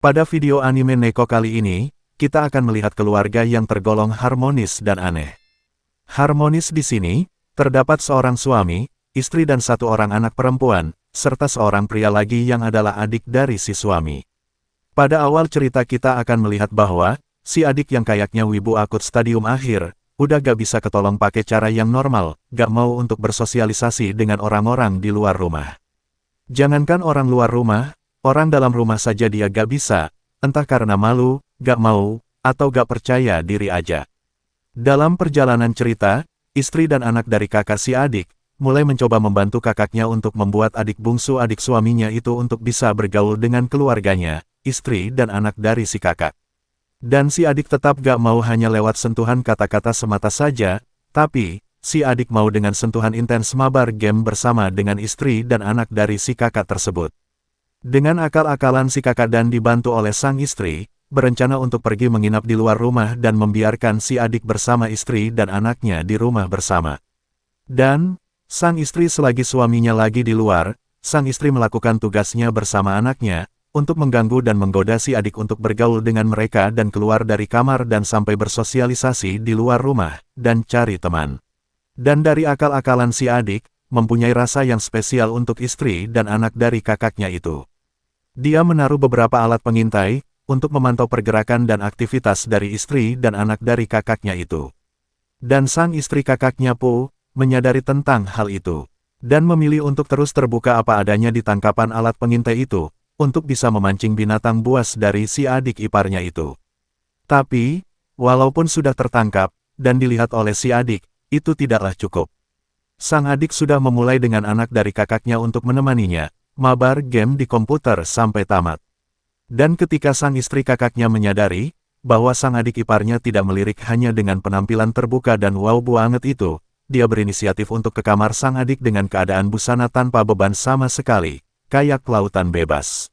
Pada video anime Neko kali ini, kita akan melihat keluarga yang tergolong harmonis dan aneh. Harmonis di sini, terdapat seorang suami, istri dan satu orang anak perempuan, serta seorang pria lagi yang adalah adik dari si suami. Pada awal cerita kita akan melihat bahwa, si adik yang kayaknya wibu akut stadium akhir, udah gak bisa ketolong pakai cara yang normal, gak mau untuk bersosialisasi dengan orang-orang di luar rumah. Jangankan orang luar rumah, orang dalam rumah saja dia gak bisa, entah karena malu, gak mau, atau gak percaya diri aja. Dalam perjalanan cerita, istri dan anak dari kakak si adik, mulai mencoba membantu kakaknya untuk membuat adik bungsu adik suaminya itu untuk bisa bergaul dengan keluarganya, istri dan anak dari si kakak. Dan si adik tetap gak mau hanya lewat sentuhan kata-kata semata saja, tapi, si adik mau dengan sentuhan intens mabar game bersama dengan istri dan anak dari si kakak tersebut. Dengan akal-akalan si kakak dan dibantu oleh sang istri, berencana untuk pergi menginap di luar rumah dan membiarkan si adik bersama istri dan anaknya di rumah bersama. Dan, sang istri selagi suaminya lagi di luar, sang istri melakukan tugasnya bersama anaknya, untuk mengganggu dan menggoda si adik untuk bergaul dengan mereka dan keluar dari kamar dan sampai bersosialisasi di luar rumah, dan cari teman. Dan dari akal-akalan si adik, mempunyai rasa yang spesial untuk istri dan anak dari kakaknya itu. Dia menaruh beberapa alat pengintai, untuk memantau pergerakan dan aktivitas dari istri dan anak dari kakaknya itu. Dan sang istri kakaknya Po, menyadari tentang hal itu, dan memilih untuk terus terbuka apa adanya di tangkapan alat pengintai itu, untuk bisa memancing binatang buas dari si adik iparnya itu. Tapi, walaupun sudah tertangkap, dan dilihat oleh si adik, itu tidaklah cukup. Sang adik sudah memulai dengan anak dari kakaknya untuk menemaninya, mabar game di komputer sampai tamat. Dan ketika sang istri kakaknya menyadari, bahwa sang adik iparnya tidak melirik hanya dengan penampilan terbuka dan wow banget itu, dia berinisiatif untuk ke kamar sang adik dengan keadaan busana tanpa beban sama sekali, kayak lautan bebas.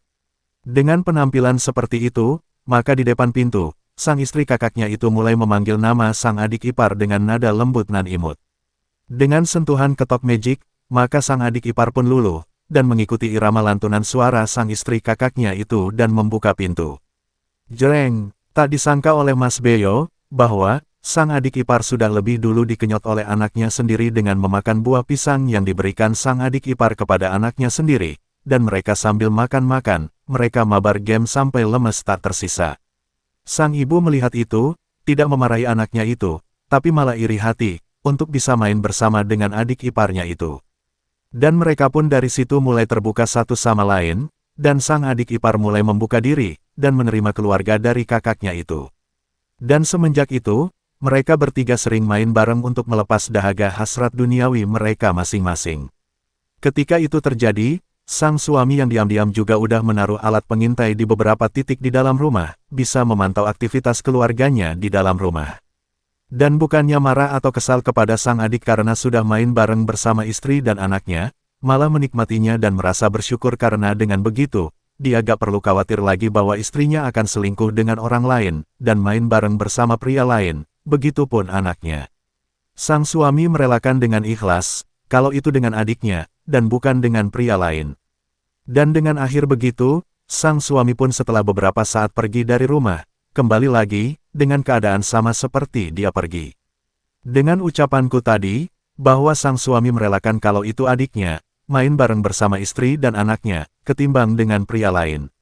Dengan penampilan seperti itu, maka di depan pintu, sang istri kakaknya itu mulai memanggil nama sang adik ipar dengan nada lembut nan imut. Dengan sentuhan ketok magic, maka sang adik ipar pun luluh, dan mengikuti irama lantunan suara sang istri kakaknya itu dan membuka pintu. Jreng, tak disangka oleh Mas Beyo, bahwa, sang adik ipar sudah lebih dulu dikenyot oleh anaknya sendiri dengan memakan buah pisang yang diberikan sang adik ipar kepada anaknya sendiri, dan mereka sambil makan-makan, mereka mabar game sampai lemes tak tersisa. Sang ibu melihat itu, tidak memarahi anaknya itu, tapi malah iri hati, untuk bisa main bersama dengan adik iparnya itu. Dan mereka pun dari situ mulai terbuka satu sama lain, dan sang adik ipar mulai membuka diri, dan menerima keluarga dari kakaknya itu. Dan semenjak itu, mereka bertiga sering main bareng untuk melepas dahaga hasrat duniawi mereka masing-masing. Ketika itu terjadi, sang suami yang diam-diam juga udah menaruh alat pengintai di beberapa titik di dalam rumah, bisa memantau aktivitas keluarganya di dalam rumah. Dan bukannya marah atau kesal kepada sang adik karena sudah main bareng bersama istri dan anaknya, malah menikmatinya dan merasa bersyukur karena dengan begitu, dia gak perlu khawatir lagi bahwa istrinya akan selingkuh dengan orang lain, dan main bareng bersama pria lain, begitupun anaknya. Sang suami merelakan dengan ikhlas, kalau itu dengan adiknya, dan bukan dengan pria lain. Dan dengan akhir begitu, sang suami pun setelah beberapa saat pergi dari rumah, kembali lagi, dengan keadaan sama seperti dia pergi. Dengan ucapanku tadi, bahwa sang suami merelakan kalau itu adiknya, main bareng bersama istri dan anaknya, ketimbang dengan pria lain.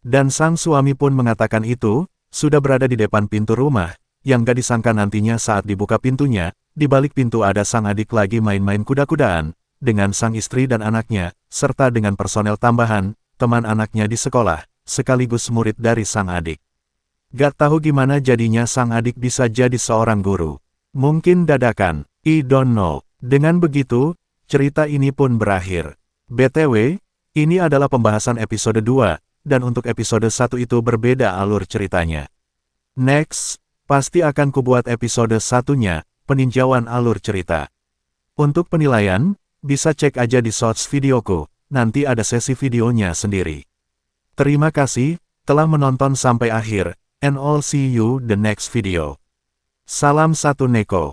Dan sang suami pun mengatakan itu, sudah berada di depan pintu rumah, yang gak disangka nantinya saat dibuka pintunya, di balik pintu ada sang adik lagi main-main kuda-kudaan, dengan sang istri dan anaknya, serta dengan personel tambahan, teman anaknya di sekolah, sekaligus murid dari sang adik. Gak tahu gimana jadinya sang adik bisa jadi seorang guru. Mungkin dadakan, I don't know. Dengan begitu, cerita ini pun berakhir. BTW, ini adalah pembahasan episode 2, dan untuk episode 1 itu berbeda alur ceritanya. Next, pasti akan kubuat episode 1-nya, peninjauan alur cerita. Untuk penilaian, bisa cek aja di shorts videoku, nanti ada sesi videonya sendiri. Terima kasih, telah menonton sampai akhir. And I'll see you the next video. Salam satu Neko.